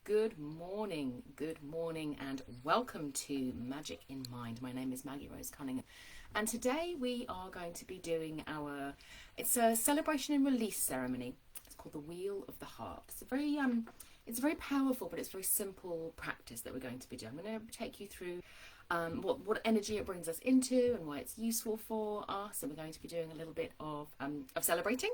good morning, and welcome to Magic in Mind. My name is Maggie Rose Cunningham, and today we are going to be doing it's a celebration and release ceremony. It's called the Wheel of the Heart. It's very powerful, but it's very simple practice that we're going to be doing. I'm going to take you through what energy it brings us into and why it's useful for us, and we're going to be doing a little bit of celebrating.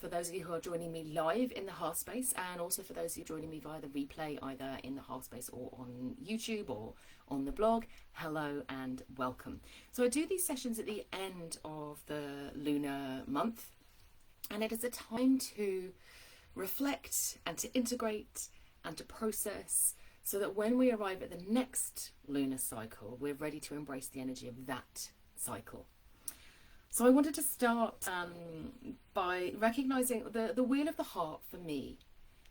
For those of you who are joining me live in the Hearth Space, and also for those of you joining me via the replay, either in the Hearth Space or on YouTube or on the blog, hello and welcome. So I do these sessions at the end of the lunar month, and it is a time to reflect and to integrate and to process, so that when we arrive at the next lunar cycle, we're ready to embrace the energy of that cycle. So I wanted to start by recognising the Wheel of the Heart for me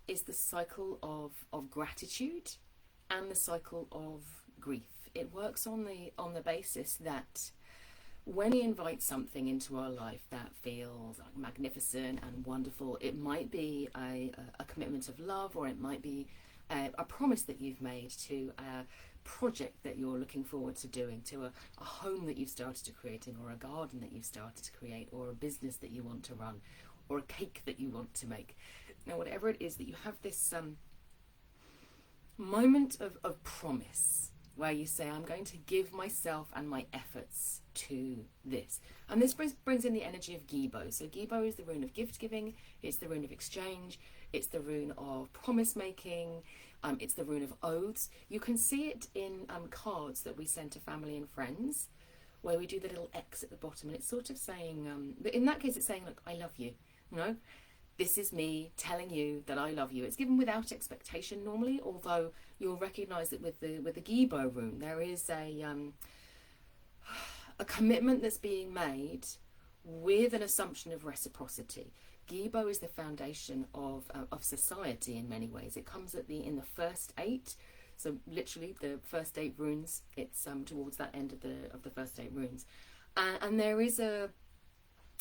is the cycle of gratitude and the cycle of grief. It works on the basis that when we invite something into our life that feels like magnificent and wonderful, it might be a commitment of love, or it might be a promise that you've made to a project that you're looking forward to doing, to a home that you've started to creating, or a garden that you've started to create, or a business that you want to run, or a cake that you want to make. Now, whatever it is that you have this moment of promise where you say, I'm going to give myself and my efforts to this. And this brings in the energy of Gebo. So Gebo is the rune of gift giving, it's the rune of exchange, it's the rune of promise making, it's the rune of oaths. You can see it in cards that we send to family and friends, where we do the little X at the bottom, and it's sort of saying, but in that case it's saying, look, I love you. You know, this is me telling you that I love you. It's given without expectation normally, although you'll recognise that with the Gebo rune there is a commitment that's being made with an assumption of reciprocity. Gebo is the foundation of society in many ways. It comes in the first 8, so literally the first 8 runes. It's towards that end of the first 8 runes, and there is an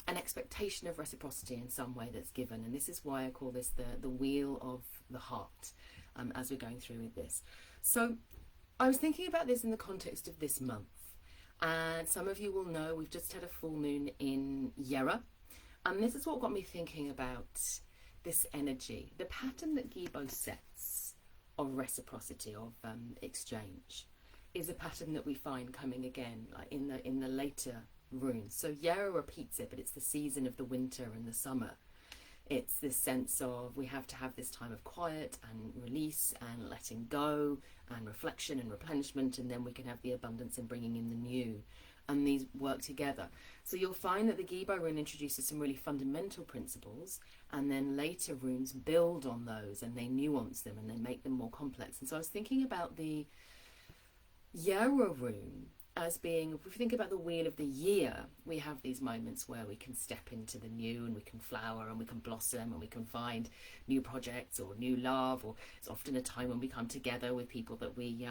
expectation of reciprocity in some way that's given, and this is why I call this the Wheel of the Heart as we're going through with this. So I was thinking about this in the context of this month, and some of you will know we've just had a full moon in Yera. And this is what got me thinking about this energy. The pattern that Gebo sets of reciprocity, of exchange, is a pattern that we find coming again, like in the later runes. So Yera repeats it, but it's the season of the winter and the summer. It's this sense of we have to have this time of quiet and release and letting go and reflection and replenishment, and then we can have the abundance and bringing in the new. And these work together. So you'll find that the Gebo rune introduces some really fundamental principles, and then later runes build on those and they nuance them and they make them more complex. And so I was thinking about the Yera rune as being, if we think about the wheel of the year, we have these moments where we can step into the new and we can flower and we can blossom and we can find new projects or new love, or it's often a time when we come together with people that we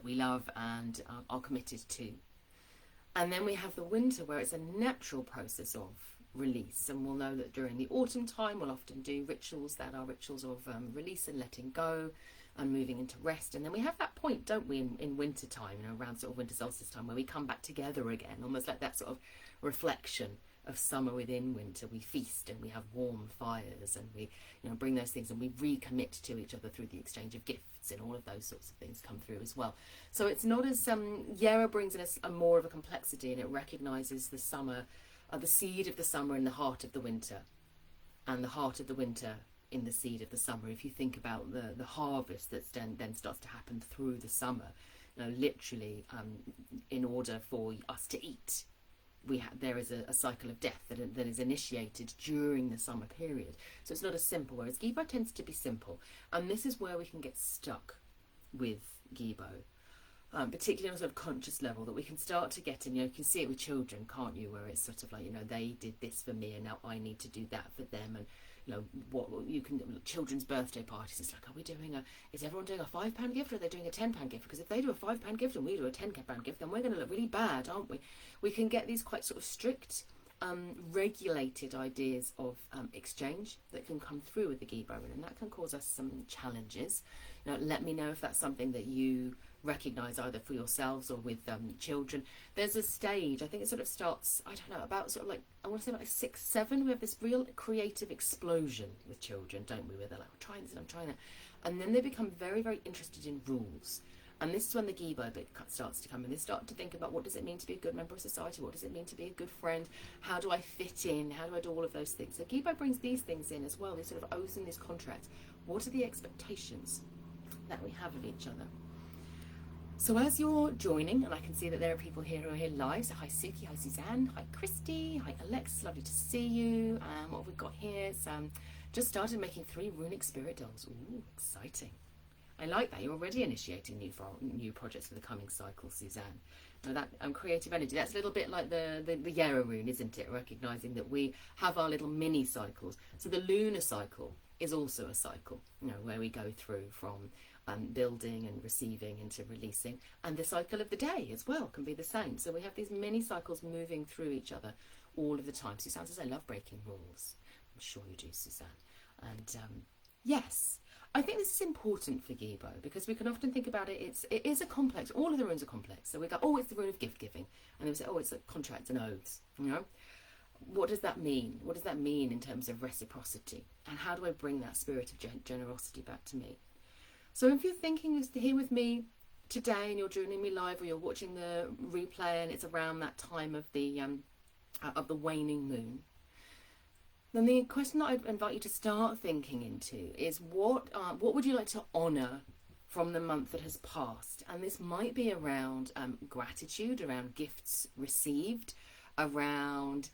love and are committed to. And then we have the winter, where it's a natural process of release. And we'll know that during the autumn time, we'll often do rituals that are rituals of release and letting go and moving into rest. And then we have that point, don't we, in winter time, around sort of winter solstice time, where we come back together again, almost like that sort of reflection of summer within winter. We feast and we have warm fires, and we bring those things and we recommit to each other through the exchange of gifts, and all of those sorts of things come through as well. So it's not as Yera brings in a more of a complexity, and it recognises the summer, the seed of the summer in the heart of the winter, and the heart of the winter in the seed of the summer. If you think about the harvest that then starts to happen through the summer, literally, in order for us to eat, there is a cycle of death that is initiated during the summer period. So it's not as simple, whereas Gebo tends to be simple. And this is where we can get stuck with Gebo, particularly on a sort of conscious level, that we can start to get in. You can see it with children, can't you, where it's sort of like, they did this for me and now I need to do that for them. And what you can, children's birthday parties, it's like, is everyone doing a £5 gift, or are they doing a £10 gift? Because if they do a £5 gift and we do a £10 gift, then we're going to look really bad, aren't we? We can get these quite sort of strict regulated ideas of exchange that can come through with the Gebo, and that can cause us some challenges. Let me know if that's something that you recognise either for yourselves or with children. There's a stage, I think it sort of starts, I don't know, about sort of like, I want to say about like 6, 7, we have this real creative explosion with children, don't we, where they're like, I'm trying this and I'm trying that. And then they become very, very interested in rules. And this is when the Gebo bit starts to come in. They start to think about, what does it mean to be a good member of society? What does it mean to be a good friend? How do I fit in? How do I do all of those things? So Gebo brings these things in as well. These sort of oaths and these contracts. What are the expectations that we have of each other? So as you're joining, and I can see that there are people here who are here live. So hi Suki, hi Suzanne, hi Christy, hi Alex, lovely to see you. What have we got here? So just started making 3 runic spirit dolls. Ooh, exciting. I like that. You're already initiating new projects for the coming cycle, Suzanne. Now that creative energy, that's a little bit like the Yarrow rune, isn't it? Recognizing that we have our little mini cycles. So the lunar cycle is also a cycle, where we go through from building and receiving into releasing, and the cycle of the day as well can be the same. So we have these mini cycles moving through each other all of the time. Suzanne says, I love breaking rules. I'm sure you do, Suzanne. And yes, I think this is important for Gebo, because we can often think about it, it is a complex, all of the runes are complex. So we go, oh, it's the rune of gift giving, and then we say, oh, it's a contract and oaths, What does that mean? What does that mean in terms of reciprocity? And how do I bring that spirit of generosity back to me? So if you're thinking here with me today and you're joining me live, or you're watching the replay and it's around that time of the waning moon, then the question that I'd invite you to start thinking into is what would you like to honour from the month that has passed? And this might be around gratitude, around gifts received, around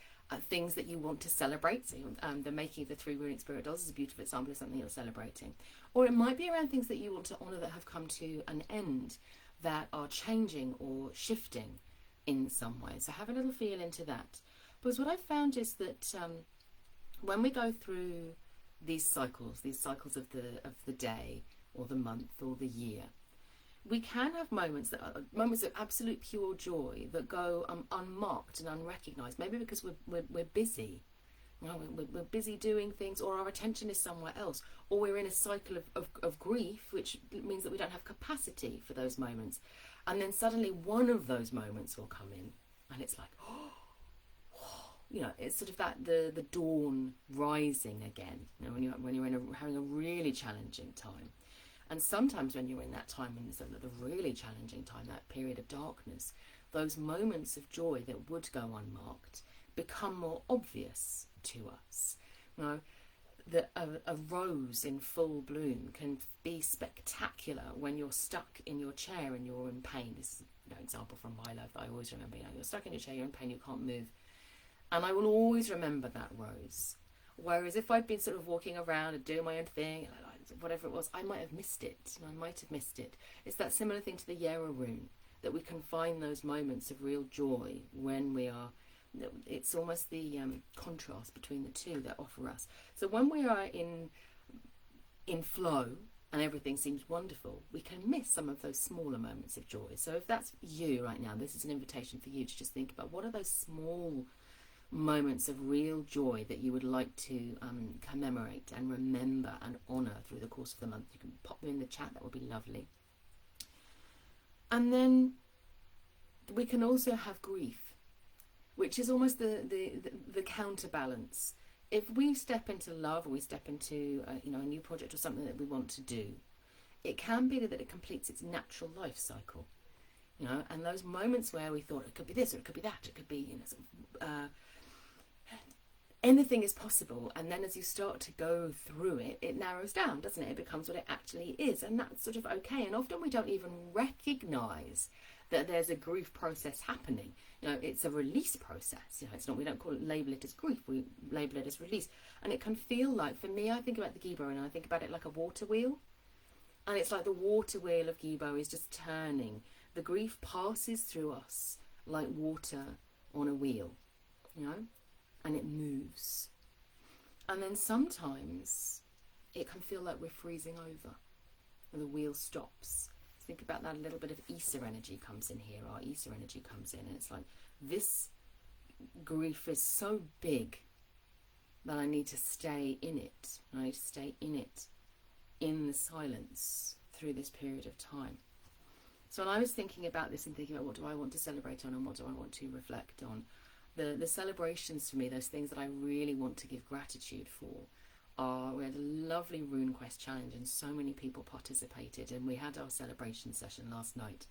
things that you want to celebrate. So the making of the 3 runic spirit dolls is a beautiful example of something you're celebrating. Or it might be around things that you want to honour that have come to an end, that are changing or shifting in some way. So have a little feel into that. Because what I've found is that when we go through these cycles of the day or the month or the year, we can have moments of absolute pure joy that go unmarked and unrecognised. Maybe because we're busy, we're busy doing things, or our attention is somewhere else, or we're in a cycle of grief, which means that we don't have capacity for those moments. And then suddenly one of those moments will come in, and it's like, it's sort of that the dawn rising again. When you're having a really challenging time. And sometimes when you're in that time, when it's the really challenging time, that period of darkness, those moments of joy that would go unmarked become more obvious to us. A rose in full bloom can be spectacular when you're stuck in your chair and you're in pain. This is an example from my life that I always remember. You're stuck in your chair, you're in pain, you can't move. And I will always remember that rose. Whereas if I'd been sort of walking around and doing my own thing, whatever it was, I might have missed it. It's that similar thing to the Yarrow rune, that we can find those moments of real joy when we are. It's almost the contrast between the two that offer us. So when we are in flow and everything seems wonderful, we can miss some of those smaller moments of joy. So if that's you right now, this is an invitation for you to just think about, what are those small moments of real joy that you would like to commemorate and remember and honour through the course of the month. You can pop them in the chat, that would be lovely. And then we can also have grief, which is almost the counterbalance. If we step into love, or we step into a new project or something that we want to do, it can be that it completes its natural life cycle. And those moments where we thought it could be this or it could be that, it could be anything is possible, and then as you start to go through it, it narrows down, doesn't it? It becomes what it actually is, and that's sort of okay. And often we don't even recognise that there's a grief process happening. It's a release process. It's not. We don't label it as grief. We label it as release, and it can feel like, for me, I think about the Gebo and I think about it like a water wheel, and it's like the water wheel of Gebo is just turning. The grief passes through us like water on a wheel, and it moves. And then sometimes it can feel like we're freezing over and the wheel stops. Think about that. A little bit of Easter energy comes in here. Our Easter energy comes in, and it's like this grief is so big that I need to stay in it. I need to stay in it, in the silence, through this period of time. So when I was thinking about this and thinking about what do I want to celebrate on and what do I want to reflect on, the celebrations for me, those things that I really want to give gratitude for, we had a lovely Rune Quest challenge and so many people participated, and we had our celebration session last night.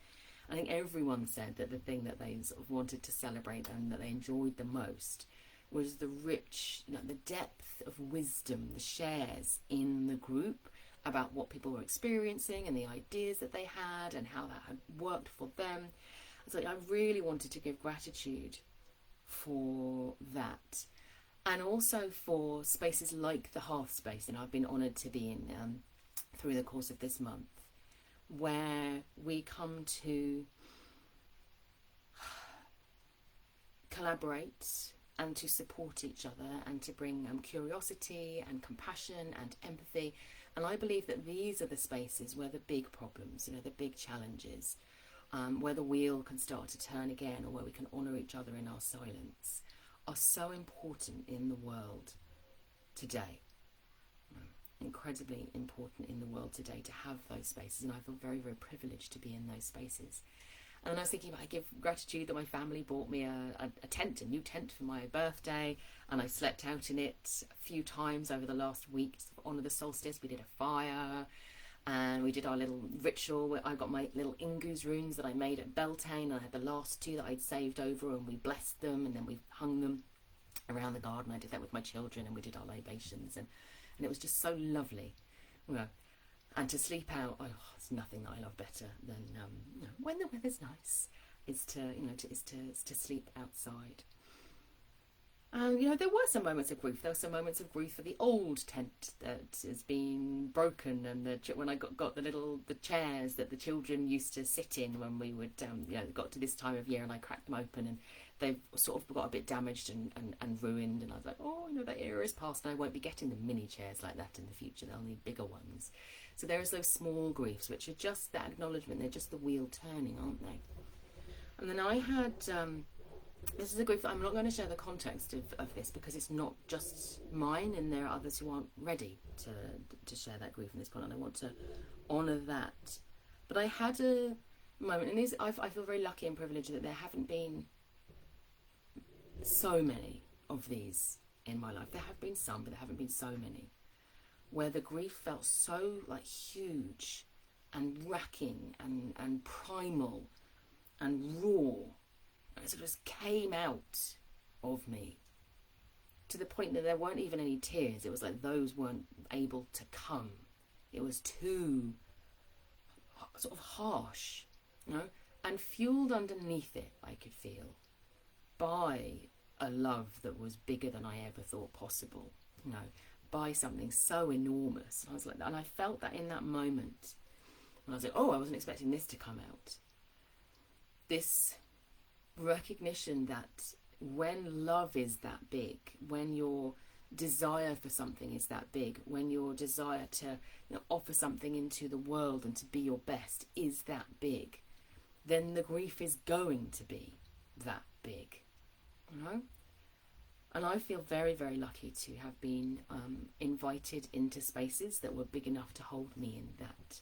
I think everyone said that the thing that they sort of wanted to celebrate and that they enjoyed the most was the rich, the depth of wisdom, the shares in the group about what people were experiencing and the ideas that they had and how that had worked for them. So I really wanted to give gratitude for that, and also for spaces like the Hearth Space, and I've been honoured to be in through the course of this month, where we come to collaborate and to support each other and to bring curiosity and compassion and empathy. And I believe that these are the spaces where the big problems, the big challenges, where the wheel can start to turn again, or where we can honour each other in our silence, are so important in the world today. Incredibly important in the world today to have those spaces, and I feel very, very privileged to be in those spaces. And then I was thinking about, I give gratitude that my family bought me a tent, a new tent for my birthday, and I slept out in it a few times over the last week to honour the solstice. We did a fire, and we did our little ritual where I got my little Ingu's runes that I made at Beltane, and I had the last two that I'd saved over, and we blessed them, and then we hung them around the garden. I did that with my children, and we did our libations, and it was just so lovely. And to sleep out, there's nothing that I love better than when the weather's nice, is to sleep outside. There were some moments of grief. There were some moments of grief for the old tent that has been broken, and when I got the chairs that the children used to sit in when we would got to this time of year, and I cracked them open, and they've sort of got a bit damaged and ruined, and I was like, that era is past, and I won't be getting the mini chairs like that in the future. They'll need bigger ones. So there's those small griefs, which are just that acknowledgement. They're just the wheel turning, aren't they? And then I had this is a grief that I'm not going to share the context of this, because it's not just mine, and there are others who aren't ready to share that grief in this point, and I want to honour that. But I had a moment, and I feel very lucky and privileged that there haven't been so many of these in my life. There have been some, but there haven't been so many, where the grief felt so huge and racking and primal and raw. It sort of just came out of me to the point that there weren't even any tears. It was like those weren't able to come. It was too sort of harsh, and fueled underneath it, I could feel, by a love that was bigger than I ever thought possible, by something so enormous. And I was like, and I felt that in that moment, and I was like, I wasn't expecting this to come out. This recognition that when love is that big, when your desire for something is that big, when your desire to offer something into the world and to be your best is that big, then the grief is going to be that big, And I feel very, very lucky to have been invited into spaces that were big enough to hold me in that,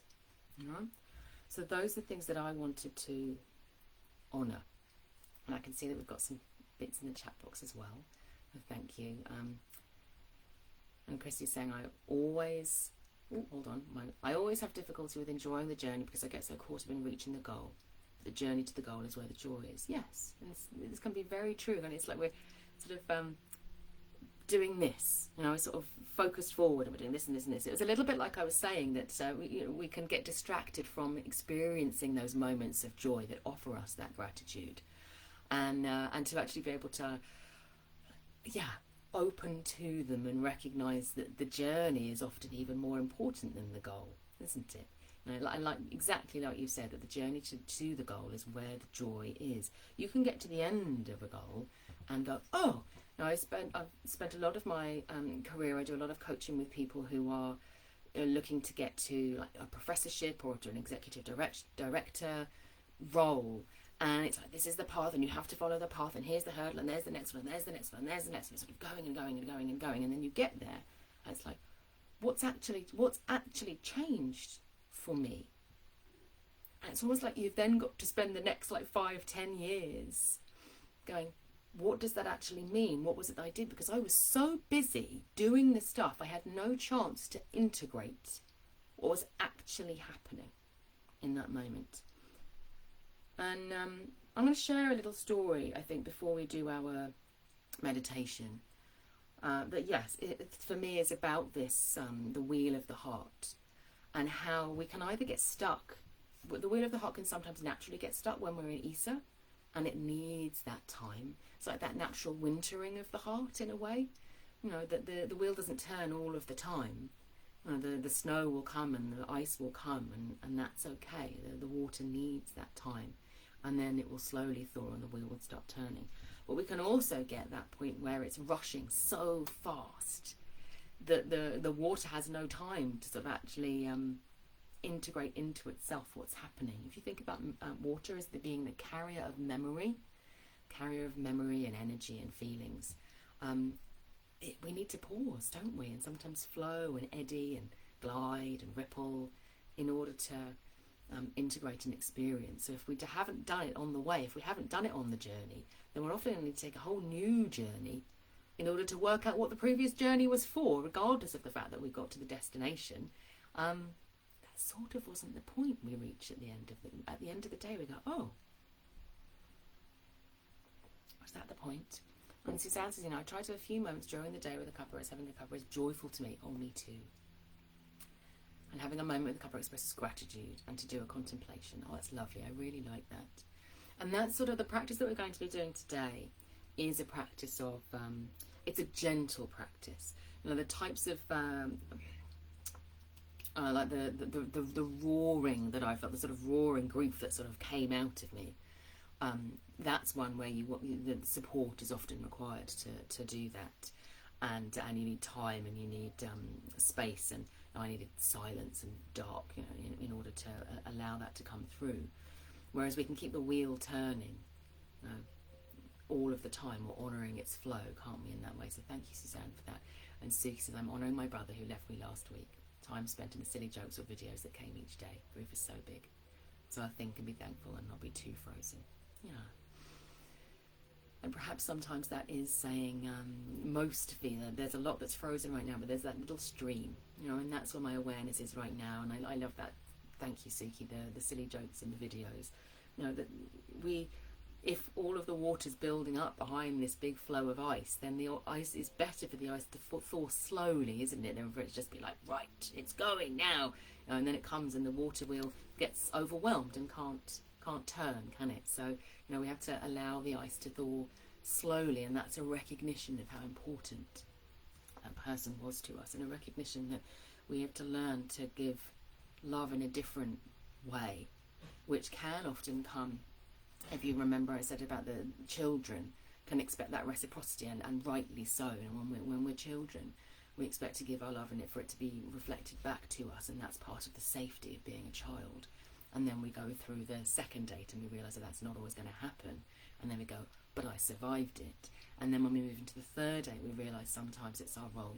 So those are things that I wanted to honour. And I can see that we've got some bits in the chat box as well. So thank you. And Christy's saying, I always have difficulty with enjoying the journey because I get so caught up in reaching the goal. The journey to the goal is where the joy is. Yes, and this can be very true. And it's like we're sort of doing this, sort of focused forward, and we're doing this and this and this. It was a little bit like I was saying that we can get distracted from experiencing those moments of joy that offer us that gratitude. And to actually be able to, open to them and recognise that the journey is often even more important than the goal, isn't it? Like exactly like you said, that the journey to the goal is where the joy is. You can get to the end of a goal and go, I've spent a lot of my career. I do a lot of coaching with people who are looking to get to like a professorship or to an executive director role. And it's like, this is the path, and you have to follow the path, and here's the hurdle, and there's the next one, and there's the next one, and there's the next one. It's sort of going and going and going and going, and then you get there, and it's like, what's actually changed for me? And it's almost like you've then got to spend the next like 5-10 years going, what does that actually mean? What was it that I did? Because I was so busy doing the stuff, I had no chance to integrate what was actually happening in that moment. And I'm going to share a little story, I think, before we do our meditation. That yes, it for me is about this, the wheel of the heart, and how we can either get stuck. The wheel of the heart can sometimes naturally get stuck when we're in Isa, and it needs that time. It's like that natural wintering of the heart in a way. You know, that the wheel doesn't turn all of the time. You know, the snow will come and the ice will come, and that's okay. The water needs that time. And then it will slowly thaw and the wheel will start turning. But we can also get that point where it's rushing so fast that the water has no time to sort of actually integrate into itself what's happening. If you think about water as being the carrier of memory and energy and feelings, we need to pause, don't we? And sometimes flow and eddy and glide and ripple in order to integrate an experience. So if we haven't done it on the way, if we haven't done it on the journey, then we're often going to need to take a whole new journey in order to work out what the previous journey was for, regardless of the fact that we got to the destination. That sort of wasn't the point we reach at the end of the day. We go, oh, was that the point? And Suzanne says, I try to have a few moments during the day with the cuppa as having the cuppa is joyful to me. Oh, me too. And having a moment with the cuppa expresses gratitude and to do a contemplation. Oh, that's lovely. I really like that. And that's sort of the practice that we're going to be doing today is a practice of, it's a gentle practice. The types of, like the roaring that I felt, the sort of roaring grief that sort of came out of me. That's one where the support is often required to do that. And you need time and you need space, and I needed silence and dark, in order to allow that to come through. Whereas we can keep the wheel turning all of the time, or honouring its flow, can't we, in that way? So thank you, Suzanne, for that. And Suki says, I'm honouring my brother who left me last week. Time spent in the silly jokes or videos that came each day. Grief is so big. So I think and be thankful and not be too frozen. Yeah. And perhaps sometimes that is saying most feel there's a lot that's frozen right now, but there's that little stream, and that's where my awareness is right now. And I love that. Thank you, Suki, the silly jokes in the videos. That if all of the water's building up behind this big flow of ice, then the ice is better for the ice to thaw slowly, isn't it? Than for it to just be like, right, it's going now. And then it comes and the water wheel gets overwhelmed and can't turn, can it? So, we have to allow the ice to thaw slowly, and that's a recognition of how important that person was to us, and a recognition that we have to learn to give love in a different way, which can often come, if you remember I said about the children can expect that reciprocity, and rightly so. And when we're children, we expect to give our love and for it to be reflected back to us, and that's part of the safety of being a child. And then we go through the second date and we realise that that's not always going to happen. And then we go, but I survived it. And then when we move into the third date, we realise sometimes it's our role,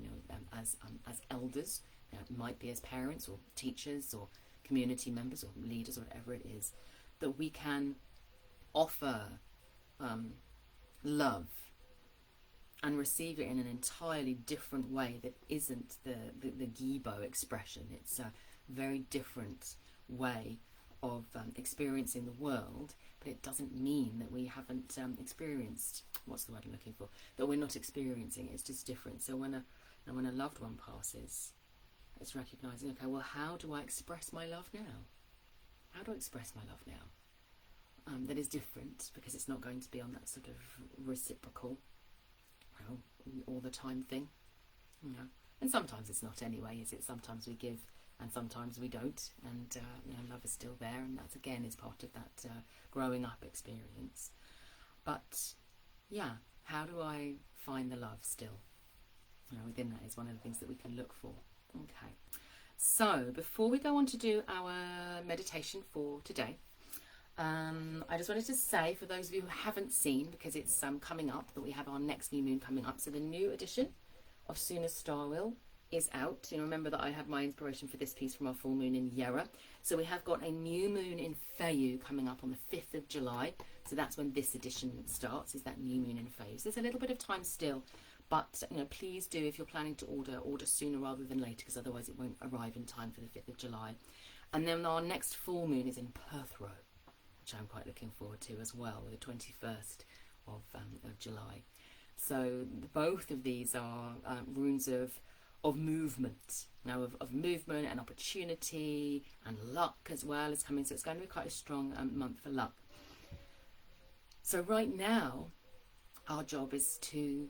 as elders, it might be as parents or teachers or community members or leaders or whatever it is, that we can offer love and receive it in an entirely different way that isn't the Gebo expression. It's a very different way of experiencing the world, but it doesn't mean that we haven't experienced, what's the word I'm looking for, that we're not experiencing it. It's just different. So when a loved one passes, it's recognising, okay, well, how do I express my love now? How do I express my love now? That is different, because it's not going to be on that sort of reciprocal, all the time thing, and sometimes it's not anyway, is it? Sometimes we give and sometimes we don't, and love is still there, and that again is part of that growing up experience. But yeah, how do I find the love still? Within that is one of the things that we can look for. Okay, so before we go on to do our meditation for today, I just wanted to say, for those of you who haven't seen, because it's coming up, that we have our next new moon coming up. So the new edition of Suna's Star Wheel is out. You know, remember that I had my inspiration for this piece from our full moon in Yera. So we have got a new moon in Feiyu coming up on the 5th of July. So that's when this edition starts, is that new moon in Feiyu. So there's a little bit of time still, but you know, please do, if you're planning to order sooner rather than later, because otherwise it won't arrive in time for the 5th of July. And then our next full moon is in Perthrow, which I'm quite looking forward to as well, the 21st of July. So both of these are runes of movement, now of movement and opportunity, and luck as well is coming. So it's going to be quite a strong month for luck. So right now, our job is to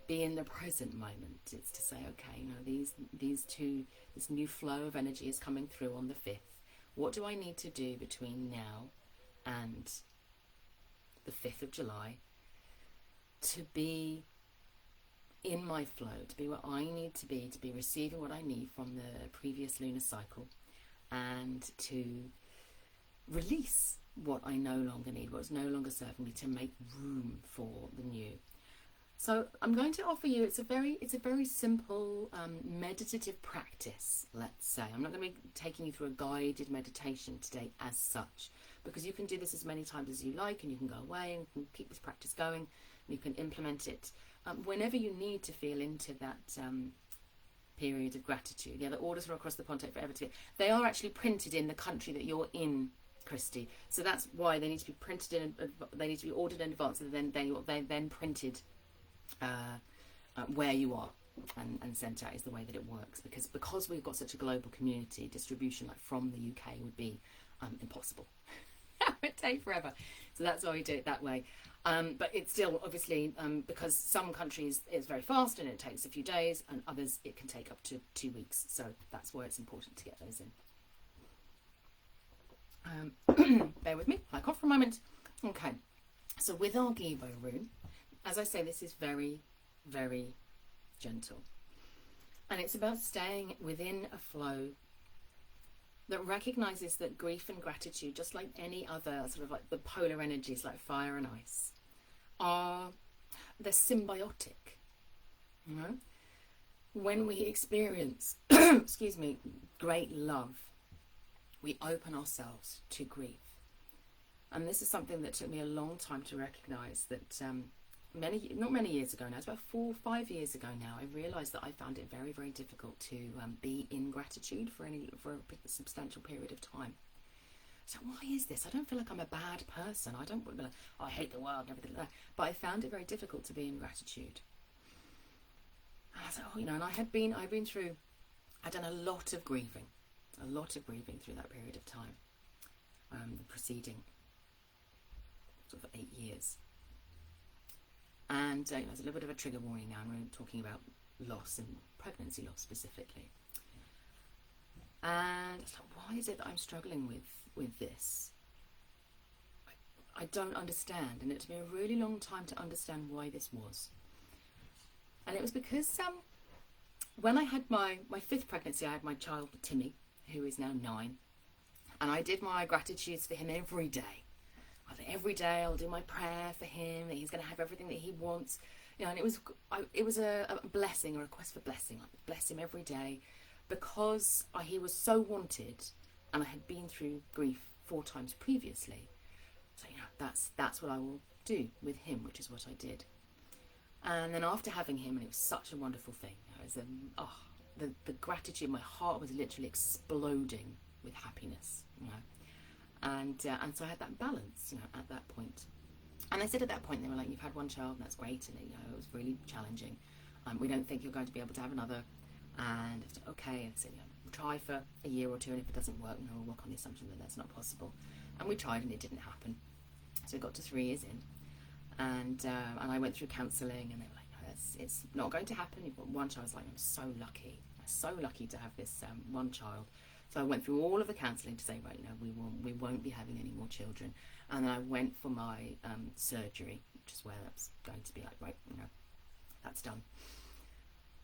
be in the present moment. It's to say, okay, you know, this new flow of energy is coming through on the 5th. What do I need to do between now and the 5th of July to be in my flow, to be where I need to be receiving what I need from the previous lunar cycle, and to release what I no longer need, what's no longer serving me, to make room for the new. So I'm going to offer you, it's a very simple meditative practice, let's say. I'm not going to be taking you through a guided meditation today as such, because you can do this as many times as you like, and you can go away and can keep this practice going, and you can implement it whenever you need to feel into that period of gratitude. Yeah, the orders from across the pond take forever to get. They are actually printed in the country that you're in, Christy. So that's why they need to be printed in. They need to be ordered in advance, and then printed where you are and sent out is the way that it works. Because we've got such a global community, distribution like from the UK would be impossible. It would take forever. So that's why we do it that way. But it's still, obviously, because some countries it's very fast and it takes a few days, and others it can take up to 2 weeks. So that's why it's important to get those in. Bear with me, I cough for a moment. Okay, so with our Gebo rune, as I say, this is very, very gentle. And it's about staying within a flow that recognises that grief and gratitude, just like any other sort of like the polar energies like fire and ice, they're symbiotic. You know? When we experience, excuse me, great love, we open ourselves to grief. And this is something that took me a long time to recognise, that not many years ago now, it's about 4 or 5 years ago now, I realised that I found it very, very difficult to be in gratitude for a substantial period of time. So why is this? I don't feel like I'm a bad person. I don't feel like, I hate the world and everything like that. But I found it very difficult to be in gratitude. And I was like, and I'd done a lot of grieving through that period of time, the preceding sort of 8 years. And there's a little bit of a trigger warning now, and we're talking about loss and pregnancy loss specifically. And it's like, why is it that I'm struggling with this? I don't understand, and it took me a really long time to understand why this was. And it was because when I had my 5th pregnancy, I had my child Timmy, who is now 9, and I did my gratitudes for him every day. Every day I'll do my prayer for him, that he's going to have everything that he wants, and it was a blessing, a request for blessing. I bless him every day because he was so wanted, and I had been through grief 4 times previously. So that's what I will do with him, which is what I did. And then after having him, and it was such a wonderful thing. It was the gratitude. My heart was literally exploding with happiness. And so I had that balance, at that point. And they said at that point, they were like, you've had 1 child, and that's great, and it was really challenging. We don't think you're going to be able to have another. And I said, okay. I said, we'll try for a year or 2, and if it doesn't work, we'll work on the assumption that that's not possible. And we tried, and it didn't happen. So we got to 3 years in, and I went through counselling, and they were like, no, it's not going to happen. You've got 1 child. I was like, I'm so lucky to have this 1 child. So I went through all of the counselling to say, right, we won't be having any more children. And then I went for my surgery, which is where that's going to be like, right, that's done.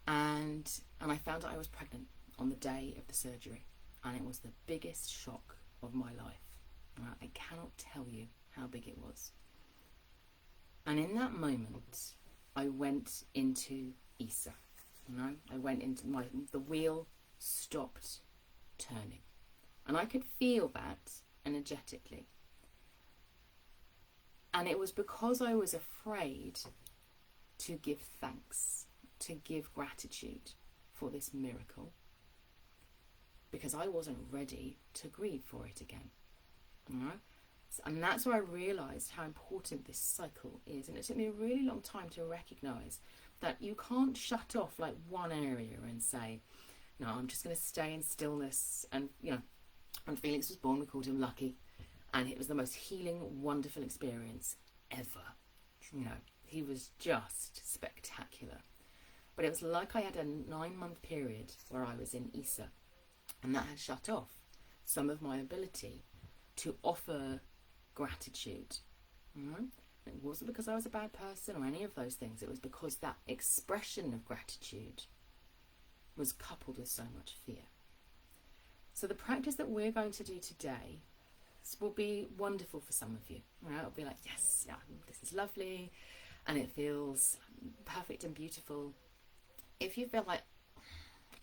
And I found out I was pregnant on the day of the surgery, and it was the biggest shock of my life. I cannot tell you how big it was. And in that moment, I went into Isa. I went into the wheel stopped turning. And I could feel that energetically. And it was because I was afraid to give thanks, to give gratitude for this miracle, because I wasn't ready to grieve for it again. And that's where I realised how important this cycle is. And it took me a really long time to recognise that you can't shut off like one area and say, no, I'm just going to stay in stillness. And, when Felix was born, we called him Lucky. And it was the most healing, wonderful experience ever. He was just spectacular. But it was like I had a 9-month period where I was in Isa. And that had shut off some of my ability to offer gratitude. It wasn't because I was a bad person or any of those things. It was because that expression of gratitude was coupled with so much fear. So the practice that we're going to do today will be wonderful for some of you. It'll be like, yes, yeah, this is lovely, and it feels perfect and beautiful. If you feel like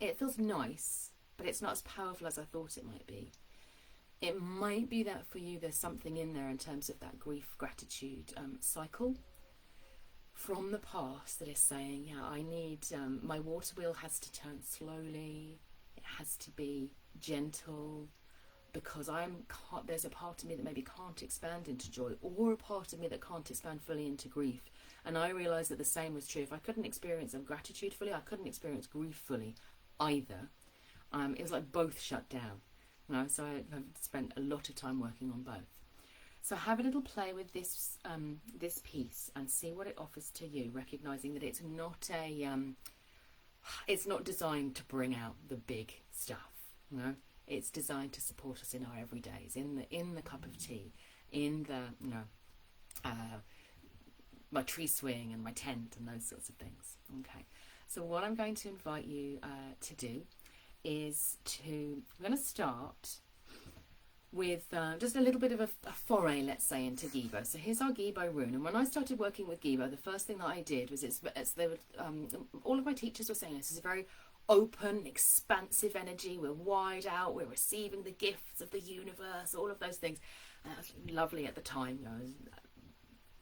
it feels nice, but it's not as powerful as I thought it might be, it might be that for you there's something in there in terms of that grief gratitude cycle from the past that is saying, yeah, I need, my water wheel has to turn slowly, it has to be gentle, because there's a part of me that maybe can't expand into joy, or a part of me that can't expand fully into grief. And I realised that the same was true. If I couldn't experience gratitude fully, I couldn't experience grief fully either. It was like both shut down. So I spent a lot of time working on both. So have a little play with this this piece and see what it offers to you, recognising that it's not designed to bring out the big stuff. It's designed to support us in our everydays, in the cup of tea, in the my tree swing and my tent and those sorts of things. Okay. So what I'm going to invite you to do is I'm going to start with just a little bit of a foray, let's say, into Gebo. So here's our Gebo rune. And when I started working with Gebo, the first thing that I did was all of my teachers were saying this is a very open, expansive energy. We're wide out. We're receiving the gifts of the universe, all of those things. And that was lovely at the time.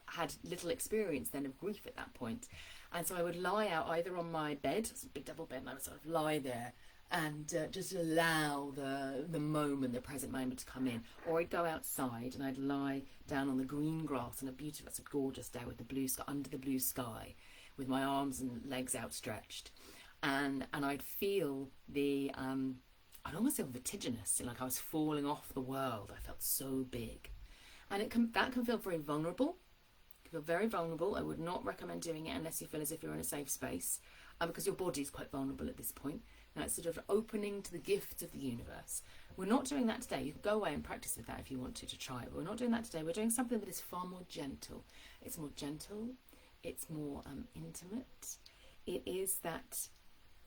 I had little experience then of grief at that point. And so I would lie out either on my bed, it's a big double bed, and I would sort of lie there and just allow the present moment to come in. Or I'd go outside and I'd lie down on the green grass on it's a gorgeous day with the blue sky, under the blue sky, with my arms and legs outstretched. And I'd feel I'd almost feel vertiginous, like I was falling off the world. I felt so big. And that can feel very vulnerable. It can feel very vulnerable. I would not recommend doing it unless you feel as if you're in a safe space, because your body is quite vulnerable at this point. Now it's sort of opening to the gifts of the universe. We're not doing that today. You can go away and practice with that if you want to try it. But we're not doing that today. We're doing something that is far more gentle. It's more gentle. It's more intimate. It is that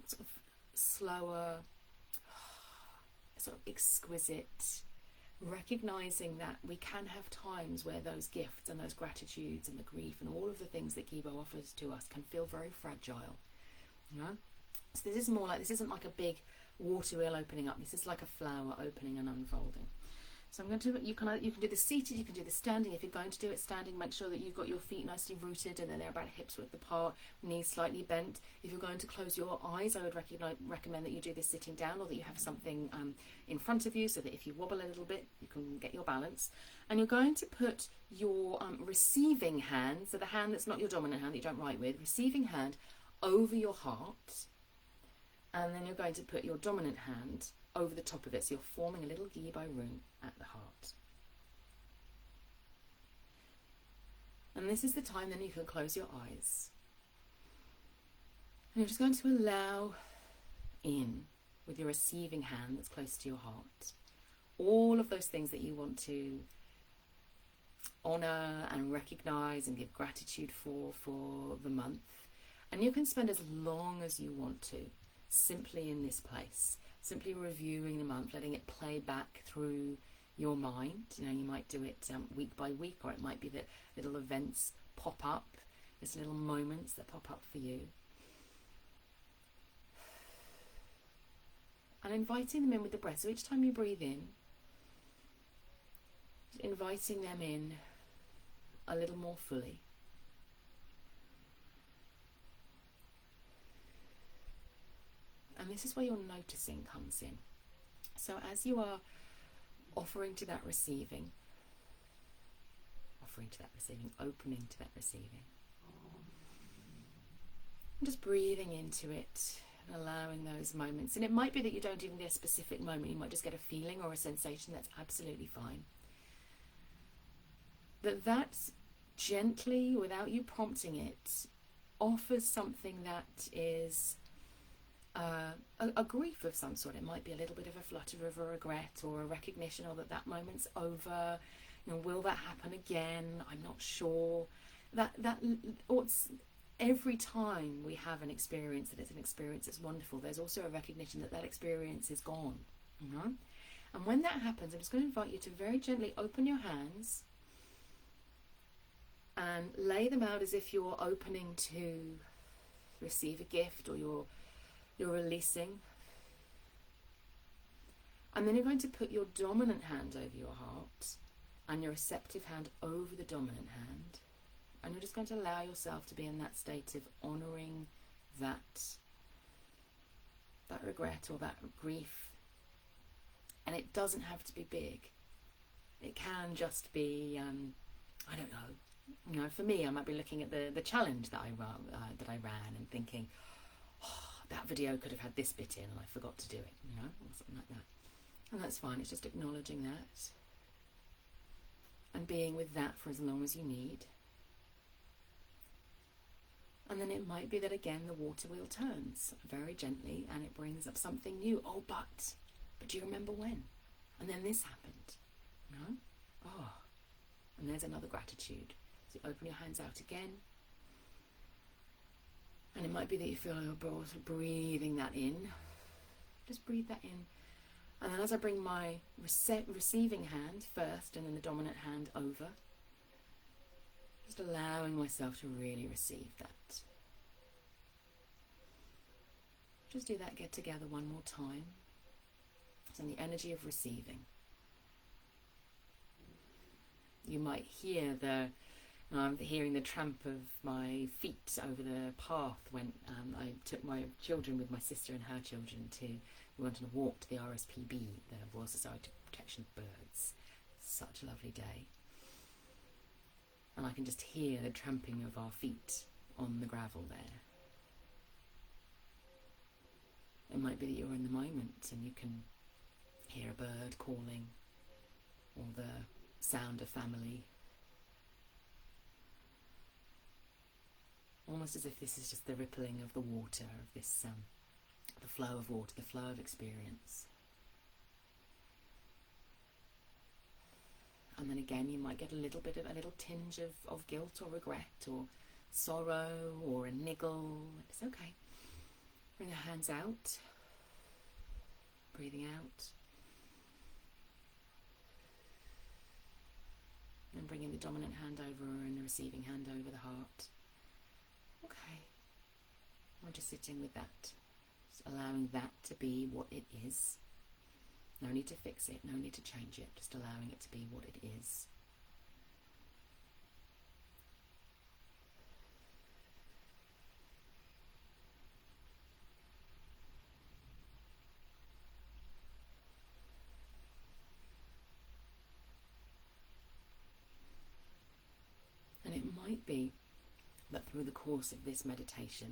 sort of slower, sort of exquisite, recognizing that we can have times where those gifts and those gratitudes and the grief and all of the things that Gebo offers to us can feel very fragile. So this isn't like a big water wheel opening up. This is like a flower opening and unfolding. So I'm going to, you can do this seated, you can do this standing. If you're going to do it standing, make sure that you've got your feet nicely rooted and then they're about hips width apart, knees slightly bent. If you're going to close your eyes, I would recommend that you do this sitting down, or that you have something in front of you so that if you wobble a little bit, you can get your balance. And you're going to put your receiving hand, so the hand that's not your dominant hand that you don't write with, receiving hand over your heart. And then you're going to put your dominant hand over the top of it. So you're forming a little Gebo rune at the heart. And this is the time then you can close your eyes. And you're just going to allow in, with your receiving hand that's close to your heart, all of those things that you want to honour and recognise and give gratitude for the month. And you can spend as long as you want to simply in this place, simply reviewing the month, letting it play back through your mind. You might do it week by week, or it might be that little events pop up. There's little moments that pop up for you. And inviting them in with the breath. So each time you breathe in, inviting them in a little more fully. And this is where your noticing comes in. So as you are offering to that receiving, opening to that receiving, and just breathing into it, and allowing those moments. And it might be that you don't even get a specific moment, you might just get a feeling or a sensation. That's absolutely fine. That gently, without you prompting it, offers something that is a grief of some sort. It might be a little bit of a flutter of a regret, or a recognition of that moment's over. Will that happen again? I'm not sure. Every time we have an experience that is an experience that's wonderful, there's also a recognition that experience is gone. And when that happens, I'm just going to invite you to very gently open your hands and lay them out as if you're opening to receive a gift, or you're releasing. And then you're going to put your dominant hand over your heart and your receptive hand over the dominant hand. And you're just going to allow yourself to be in that state of honouring that regret or that grief. And it doesn't have to be big. It can just be, I don't know. For me, I might be looking at the challenge that I ran and thinking, that video could have had this bit in and I forgot to do it, or something like that. And that's fine. It's just acknowledging that and being with that for as long as you need. And then it might be that again the water wheel turns very gently and it brings up something new. Oh, but do you remember when? And then this happened. And there's another gratitude. So you open your hands out again. And it might be that you feel you're breathing that in. Just breathe that in. And then as I bring my receiving hand first and then the dominant hand over, just allowing myself to really receive that. Just do that, get together one more time. So in the energy of receiving. You might hear I'm hearing the tramp of my feet over the path when I took my children with my sister and her children we went on a walk to the RSPB, the Royal Society for Protection of Birds. Such a lovely day. And I can just hear the tramping of our feet on the gravel there. It might be that you're in the moment and you can hear a bird calling, or the sound of family. Almost as if this is just the rippling of the water, of this, the flow of water, the flow of experience. And then again, you might get a little tinge of guilt or regret or sorrow or a niggle. It's okay. Bring the hands out, breathing out. And bringing the dominant hand over and the receiving hand over the heart. Okay. We're just sitting with that. Just allowing that to be what it is. No need to fix it, no need to change it. Just allowing it to be what it is. And it might be that through the course of this meditation,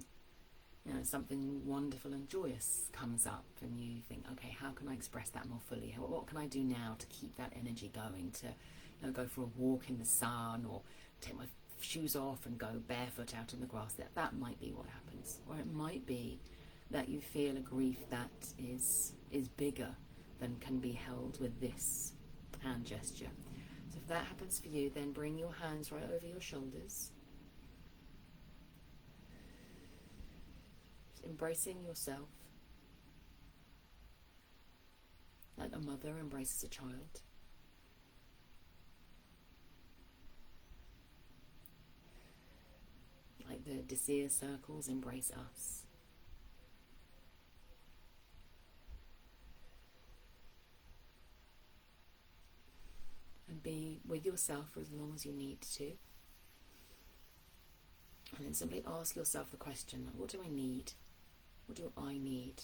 something wonderful and joyous comes up and you think, okay, how can I express that more fully? What can I do now to keep that energy going, to go for a walk in the sun, or take my shoes off and go barefoot out in the grass? That might be what happens. Or it might be that you feel a grief that is bigger than can be held with this hand gesture. So if that happens for you, then bring your hands right over your shoulders. Just embracing yourself like a mother embraces a child. like the desire circles embrace us. And be with yourself for as long as you need to. And then simply ask yourself the question, what do I need? What do I need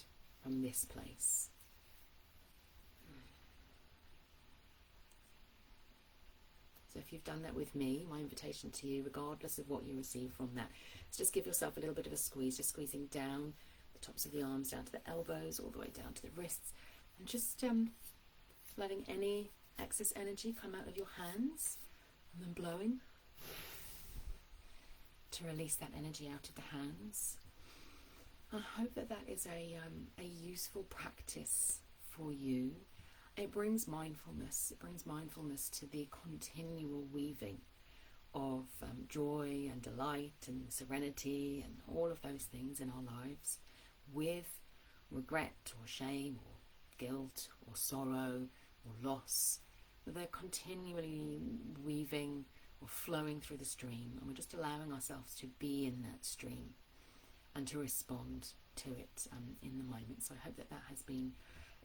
from this place? So if you've done that with me, my invitation to you, regardless of what you receive from that, is just give yourself a little bit of a squeeze, just squeezing down the tops of the arms, down to the elbows, all the way down to the wrists, and just letting any excess energy come out of your hands, and then blowing to release that energy out of the hands. I hope that that is a useful practice for you. It brings mindfulness. It brings mindfulness to the continual weaving of joy and delight and serenity and all of those things in our lives with regret or shame or guilt or sorrow or loss. They're continually weaving or flowing through the stream, and we're just allowing ourselves to be in that stream and to respond to it in the moment. So I hope that that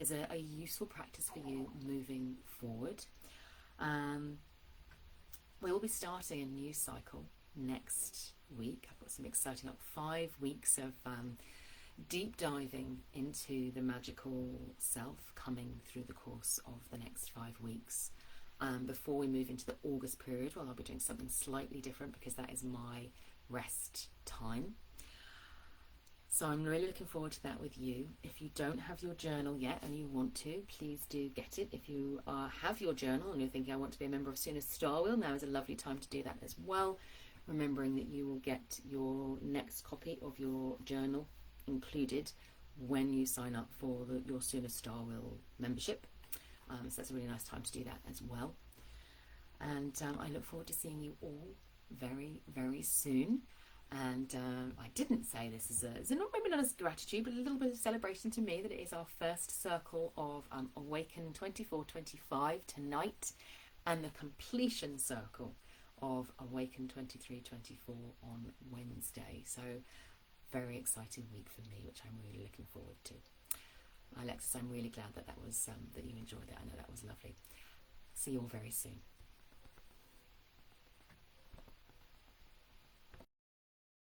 is a useful practice for you moving forward. We will be starting a new cycle next week. I've got some exciting 5 weeks of deep diving into the magical self coming through the course of the next 5 weeks. Before we move into the August period, well, I'll be doing something slightly different because that is my rest time. So I'm really looking forward to that with you. If you don't have your journal yet and you want to, please do get it. If you have your journal and you're thinking, I want to be a member of Sooner Star Wheel, now is a lovely time to do that as well. Remembering that you will get your next copy of your journal included when you sign up for your Sooner Star Wheel membership. So that's a really nice time to do that as well. And I look forward to seeing you all very, very soon. And I didn't say this is maybe not as gratitude, but a little bit of celebration to me that it is our first circle of Awaken 24-25 tonight, and the completion circle of Awaken 23-24 on Wednesday. So very exciting week for me, which I'm really looking forward to. Alexis, I'm really glad that was that you enjoyed it. I know that was lovely. See you all very soon.